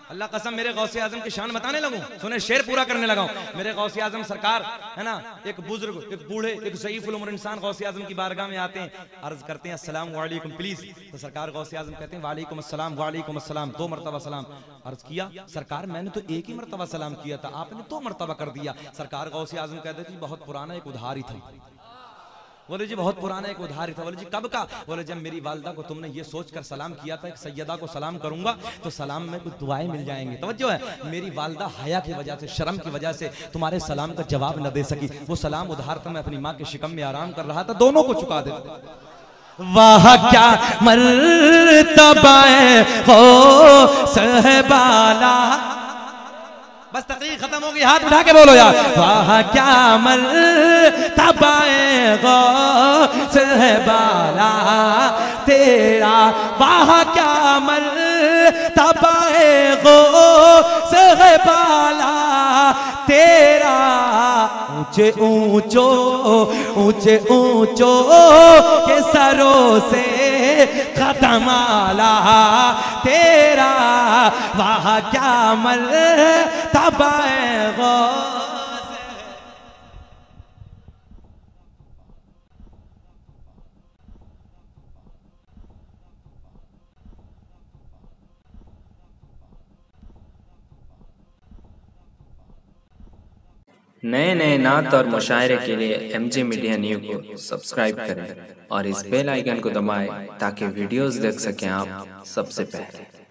[SPEAKER 1] अल्लाह कसम मेरे गौसे आजम की शान बताने लगूं, सुने शेर पूरा करने लगा हूं। मेरे गौसे आजम सरकार है ना, एक बुजुर्ग, एक बूढ़े, एक ज़ईफ़ुल उम्र इंसान गौसे आजम की बारगाह में आते हैं, अर्ज करते हैं अस्सलाम वालेकुम प्लीज। तो सरकार गौसे आजम कहते हैं वालेकुम अस्सलाम, वालेकुम अस्सलाम, 2 मरतबा सलाम। अर्ज किया, सरकार मैंने तो 1 ही मरतबा सलाम किया था, आपने 2 मरतबा कर दिया। सरकार गौसे आजम कहते थे बहुत पुराना एक उधारी था, बोले जी बहुत पुराना एक उधार था। बोले जी कब का? बोले जब मेरी वालिदा को तुमने ये सोचकर सलाम किया था कि सैयदा को सलाम करूंगा तो सलाम में कुछ दुआएं मिल जाएंगी। तवज्जो है, मेरी वालिदा हया की वजह से, शर्म की वजह से तुम्हारे सलाम का जवाब न दे सकी। वो सलाम उधार था, मैं अपनी माँ के शिकम में आराम कर रहा था, दोनों को चुका दे। वाह क्या मर्तबाए हो सहबाला। बस तकरीर खत्म हो गई, हाथ उठा के बोलो यार। वाह क्या मर्तबाए हो सहबाला तेरा, वाह क्या मर्तबाए हो सहबाला तेरा। ऊंचे ऊंचो ऊंचे ऊंचो के सरों से कदम आला तेरा। वाह क्या मर्तबाए गो।
[SPEAKER 3] नए नए नात और मुशायरे के लिए MJ मीडिया न्यू को सब्सक्राइब करें और इस बेल आइकन को दबाएं ताकि वीडियोस देख सकें आप सबसे पहले।